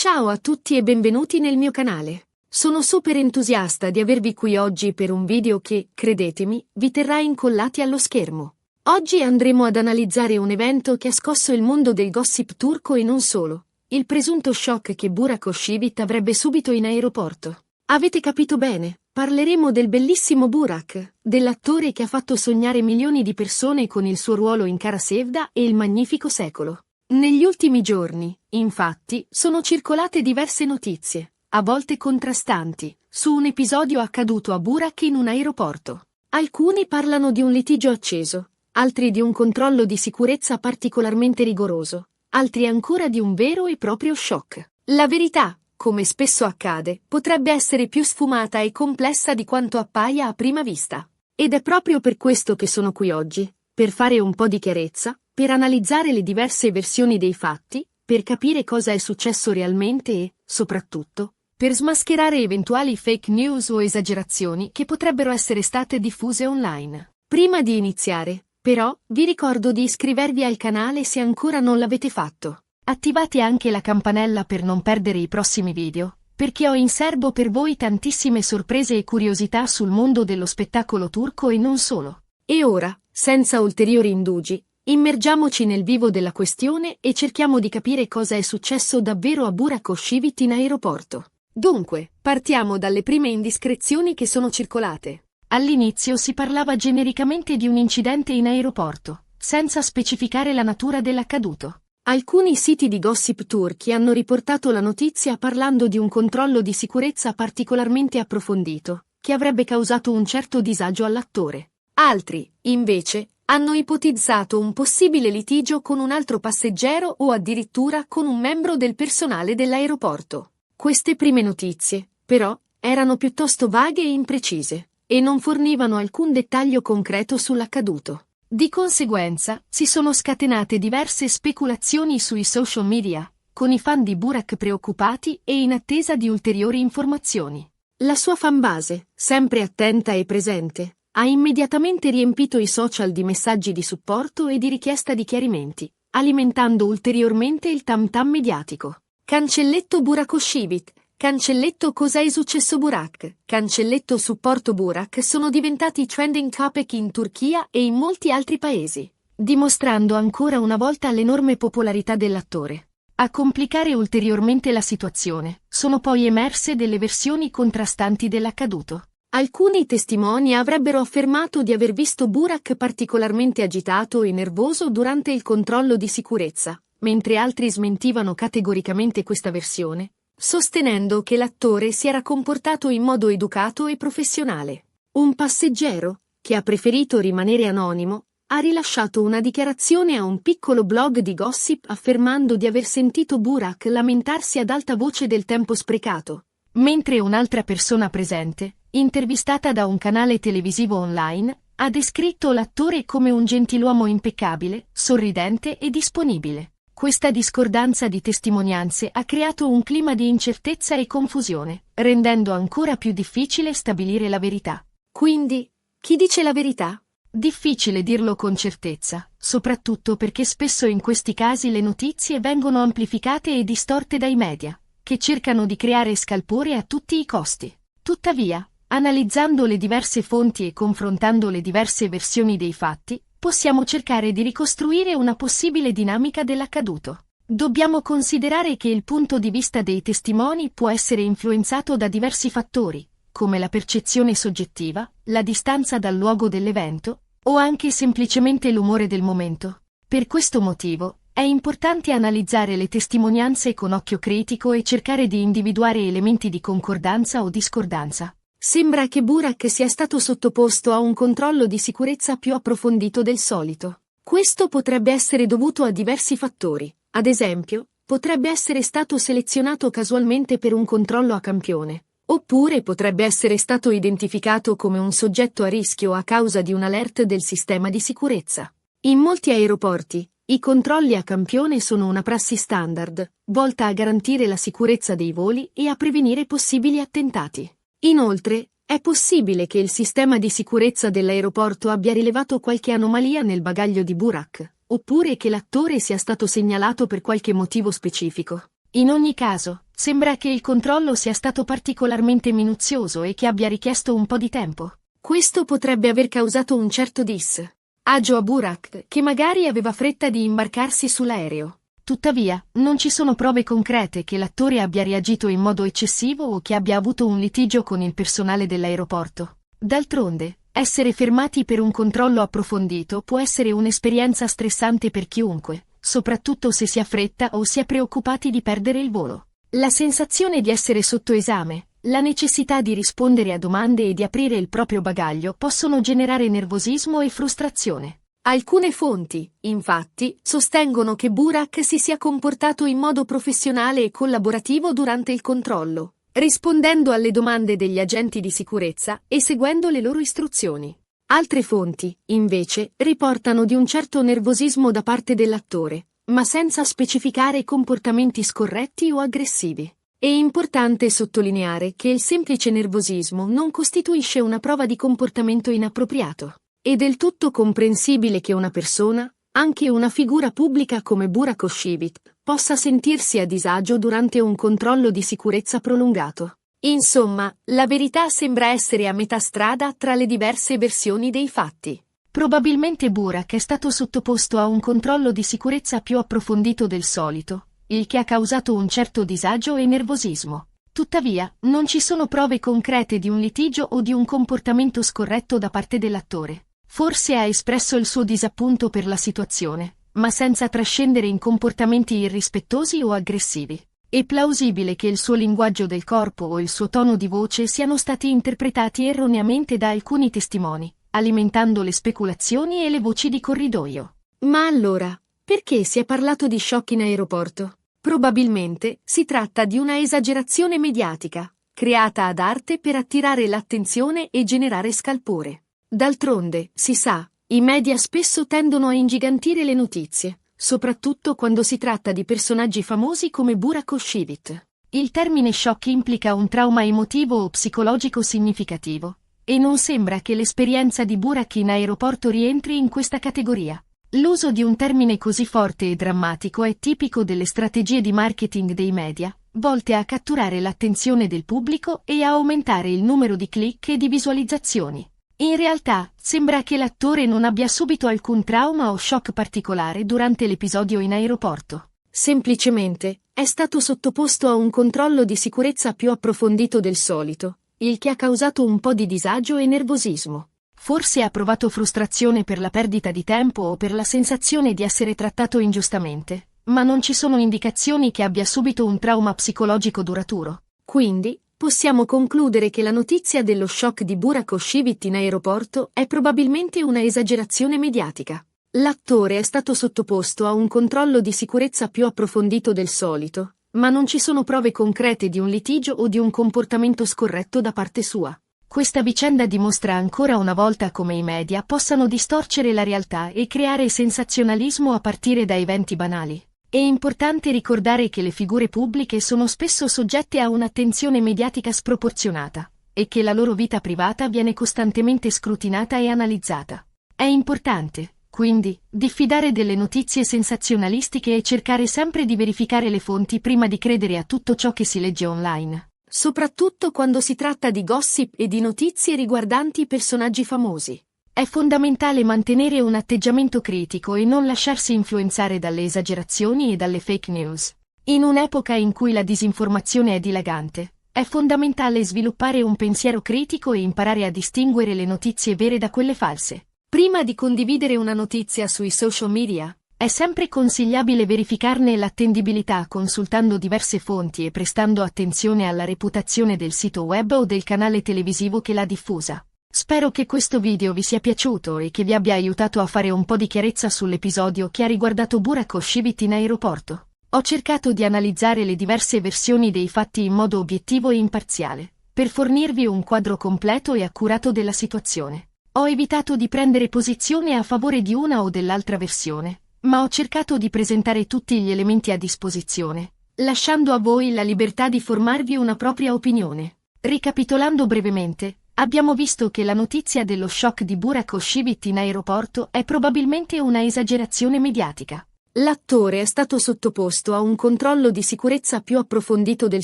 Ciao a tutti e benvenuti nel mio canale. Sono super entusiasta di avervi qui oggi per un video che, credetemi, vi terrà incollati allo schermo. Oggi andremo ad analizzare un evento che ha scosso il mondo del gossip turco e non solo. Il presunto shock che Burak Özçivit avrebbe subito in aeroporto. Avete capito bene, parleremo del bellissimo Burak, dell'attore che ha fatto sognare milioni di persone con il suo ruolo in Kara Sevda e Il Magnifico Secolo. Negli ultimi giorni, infatti, sono circolate diverse notizie, a volte contrastanti, su un episodio accaduto a Burak in un aeroporto. Alcuni parlano di un litigio acceso, altri di un controllo di sicurezza particolarmente rigoroso, altri ancora di un vero e proprio shock. La verità, come spesso accade, potrebbe essere più sfumata e complessa di quanto appaia a prima vista. Ed è proprio per questo che sono qui oggi, per fare un po' di chiarezza, per analizzare le diverse versioni dei fatti, per capire cosa è successo realmente e, soprattutto, per smascherare eventuali fake news o esagerazioni che potrebbero essere state diffuse online. Prima di iniziare, però, vi ricordo di iscrivervi al canale se ancora non l'avete fatto. Attivate anche la campanella per non perdere i prossimi video, perché ho in serbo per voi tantissime sorprese e curiosità sul mondo dello spettacolo turco e non solo. E ora, senza ulteriori indugi, immergiamoci nel vivo della questione e cerchiamo di capire cosa è successo davvero a Burak Özçivit in aeroporto. Dunque, partiamo dalle prime indiscrezioni che sono circolate. All'inizio si parlava genericamente di un incidente in aeroporto, senza specificare la natura dell'accaduto. Alcuni siti di gossip turchi hanno riportato la notizia parlando di un controllo di sicurezza particolarmente approfondito, che avrebbe causato un certo disagio all'attore. Altri, invece, hanno ipotizzato un possibile litigio con un altro passeggero o addirittura con un membro del personale dell'aeroporto. Queste prime notizie, però, erano piuttosto vaghe e imprecise, e non fornivano alcun dettaglio concreto sull'accaduto. Di conseguenza, si sono scatenate diverse speculazioni sui social media, con i fan di Burak preoccupati e in attesa di ulteriori informazioni. La sua fanbase, sempre attenta e presente, ha immediatamente riempito i social di messaggi di supporto e di richiesta di chiarimenti, alimentando ulteriormente il tam-tam mediatico. Cancelletto Burak Özçivit, cancelletto cosa è successo Burak, cancelletto supporto Burak sono diventati trending topic in Turchia e in molti altri paesi, dimostrando ancora una volta l'enorme popolarità dell'attore. A complicare ulteriormente la situazione, sono poi emerse delle versioni contrastanti dell'accaduto. Alcuni testimoni avrebbero affermato di aver visto Burak particolarmente agitato e nervoso durante il controllo di sicurezza, mentre altri smentivano categoricamente questa versione, sostenendo che l'attore si era comportato in modo educato e professionale. Un passeggero, che ha preferito rimanere anonimo, ha rilasciato una dichiarazione a un piccolo blog di gossip affermando di aver sentito Burak lamentarsi ad alta voce del tempo sprecato, mentre un'altra persona presente, intervistata da un canale televisivo online, ha descritto l'attore come un gentiluomo impeccabile, sorridente e disponibile. Questa discordanza di testimonianze ha creato un clima di incertezza e confusione, rendendo ancora più difficile stabilire la verità. Quindi, chi dice la verità? Difficile dirlo con certezza, soprattutto perché spesso in questi casi le notizie vengono amplificate e distorte dai media, che cercano di creare scalpore a tutti i costi. Tuttavia, analizzando le diverse fonti e confrontando le diverse versioni dei fatti, possiamo cercare di ricostruire una possibile dinamica dell'accaduto. Dobbiamo considerare che il punto di vista dei testimoni può essere influenzato da diversi fattori, come la percezione soggettiva, la distanza dal luogo dell'evento, o anche semplicemente l'umore del momento. Per questo motivo, è importante analizzare le testimonianze con occhio critico e cercare di individuare elementi di concordanza o discordanza. Sembra che Burak sia stato sottoposto a un controllo di sicurezza più approfondito del solito. Questo potrebbe essere dovuto a diversi fattori. Ad esempio, potrebbe essere stato selezionato casualmente per un controllo a campione, oppure potrebbe essere stato identificato come un soggetto a rischio a causa di un alert del sistema di sicurezza. In molti aeroporti, i controlli a campione sono una prassi standard, volta a garantire la sicurezza dei voli e a prevenire possibili attentati. Inoltre, è possibile che il sistema di sicurezza dell'aeroporto abbia rilevato qualche anomalia nel bagaglio di Burak, oppure che l'attore sia stato segnalato per qualche motivo specifico. In ogni caso, Sembra che il controllo sia stato particolarmente minuzioso e che abbia richiesto un po' di tempo. Questo potrebbe aver causato un certo disagio a Burak, che magari aveva fretta di imbarcarsi sull'aereo. Tuttavia, non ci sono prove concrete che l'attore abbia reagito in modo eccessivo o che abbia avuto un litigio con il personale dell'aeroporto. D'altronde, essere fermati per un controllo approfondito può essere un'esperienza stressante per chiunque, soprattutto se si ha fretta o si è preoccupati di perdere il volo. La sensazione di essere sotto esame, la necessità di rispondere a domande e di aprire il proprio bagaglio possono generare nervosismo e frustrazione. Alcune fonti, infatti, sostengono che Burak si sia comportato in modo professionale e collaborativo durante il controllo, rispondendo alle domande degli agenti di sicurezza e seguendo le loro istruzioni. Altre fonti, invece, riportano di un certo nervosismo da parte dell'attore, ma senza specificare comportamenti scorretti o aggressivi. È importante sottolineare che il semplice nervosismo non costituisce una prova di comportamento inappropriato. È del tutto comprensibile che una persona, anche una figura pubblica come Burak Özçivit, possa sentirsi a disagio durante un controllo di sicurezza prolungato. Insomma, la verità sembra essere a metà strada tra le diverse versioni dei fatti. Probabilmente Burak è stato sottoposto a un controllo di sicurezza più approfondito del solito, il che ha causato un certo disagio e nervosismo. Tuttavia, non ci sono prove concrete di un litigio o di un comportamento scorretto da parte dell'attore. Forse ha espresso il suo disappunto per la situazione, ma senza trascendere in comportamenti irrispettosi o aggressivi. È plausibile che il suo linguaggio del corpo o il suo tono di voce siano stati interpretati erroneamente da alcuni testimoni, alimentando le speculazioni e le voci di corridoio. Ma allora, perché si è parlato di shock in aeroporto? Probabilmente si tratta di una esagerazione mediatica, creata ad arte per attirare l'attenzione e generare scalpore. D'altronde, si sa, i media spesso tendono a ingigantire le notizie, soprattutto quando si tratta di personaggi famosi come Burak Özçivit. Il termine shock implica un trauma emotivo o psicologico significativo, e non sembra che l'esperienza di Burak in aeroporto rientri in questa categoria. L'uso di un termine così forte e drammatico è tipico delle strategie di marketing dei media, volte a catturare l'attenzione del pubblico e a aumentare il numero di click e di visualizzazioni. In realtà, sembra che l'attore non abbia subito alcun trauma o shock particolare durante l'episodio in aeroporto. Semplicemente, è stato sottoposto a un controllo di sicurezza più approfondito del solito, il che ha causato un po' di disagio e nervosismo. Forse ha provato frustrazione per la perdita di tempo o per la sensazione di essere trattato ingiustamente, ma non ci sono indicazioni che abbia subito un trauma psicologico duraturo. Quindi, possiamo concludere che la notizia dello shock di Burak Özçivit in aeroporto è probabilmente una esagerazione mediatica. L'attore è stato sottoposto a un controllo di sicurezza più approfondito del solito, ma non ci sono prove concrete di un litigio o di un comportamento scorretto da parte sua. Questa vicenda dimostra ancora una volta come i media possano distorcere la realtà e creare sensazionalismo a partire da eventi banali. È importante ricordare che le figure pubbliche sono spesso soggette a un'attenzione mediatica sproporzionata, e che la loro vita privata viene costantemente scrutinata e analizzata. È importante, quindi, diffidare delle notizie sensazionalistiche e cercare sempre di verificare le fonti prima di credere a tutto ciò che si legge online. Soprattutto quando si tratta di gossip e di notizie riguardanti personaggi famosi. È fondamentale mantenere un atteggiamento critico e non lasciarsi influenzare dalle esagerazioni e dalle fake news. In un'epoca in cui la disinformazione è dilagante, è fondamentale sviluppare un pensiero critico e imparare a distinguere le notizie vere da quelle false. Prima di condividere una notizia sui social media, è sempre consigliabile verificarne l'attendibilità consultando diverse fonti e prestando attenzione alla reputazione del sito web o del canale televisivo che l'ha diffusa. Spero che questo video vi sia piaciuto e che vi abbia aiutato a fare un po' di chiarezza sull'episodio che ha riguardato Burak Özçivit in aeroporto. Ho cercato di analizzare le diverse versioni dei fatti in modo obiettivo e imparziale, per fornirvi un quadro completo e accurato della situazione. Ho evitato di prendere posizione a favore di una o dell'altra versione, ma ho cercato di presentare tutti gli elementi a disposizione, lasciando a voi la libertà di formarvi una propria opinione. Ricapitolando brevemente, abbiamo visto che la notizia dello shock di Burak Özçivit in aeroporto è probabilmente una esagerazione mediatica. L'attore è stato sottoposto a un controllo di sicurezza più approfondito del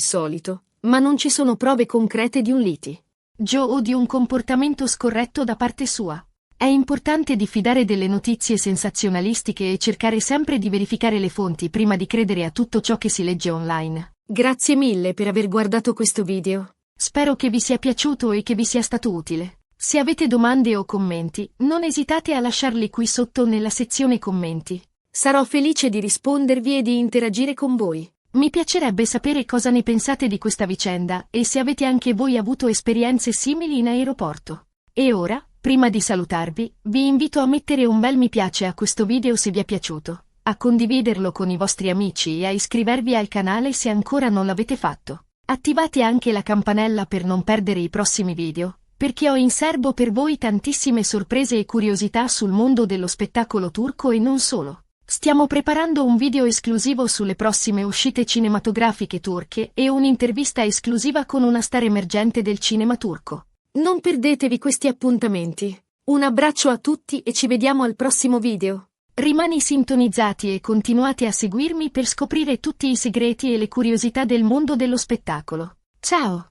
solito, ma non ci sono prove concrete di un litigio o di un comportamento scorretto da parte sua. È importante diffidare delle notizie sensazionalistiche e cercare sempre di verificare le fonti prima di credere a tutto ciò che si legge online. Grazie mille per aver guardato questo video. Spero che vi sia piaciuto e che vi sia stato utile. Se avete domande o commenti, non esitate a lasciarli qui sotto nella sezione commenti. Sarò felice di rispondervi e di interagire con voi. Mi piacerebbe sapere cosa ne pensate di questa vicenda e se avete anche voi avuto esperienze simili in aeroporto. E ora, prima di salutarvi, vi invito a mettere un bel mi piace a questo video se vi è piaciuto, a condividerlo con i vostri amici e a iscrivervi al canale se ancora non l'avete fatto. Attivate anche la campanella per non perdere i prossimi video, perché ho in serbo per voi tantissime sorprese e curiosità sul mondo dello spettacolo turco e non solo. Stiamo preparando un video esclusivo sulle prossime uscite cinematografiche turche e un'intervista esclusiva con una star emergente del cinema turco. Non perdetevi questi appuntamenti. Un abbraccio a tutti e ci vediamo al prossimo video. Rimani sintonizzati e continuate a seguirmi per scoprire tutti i segreti e le curiosità del mondo dello spettacolo. Ciao!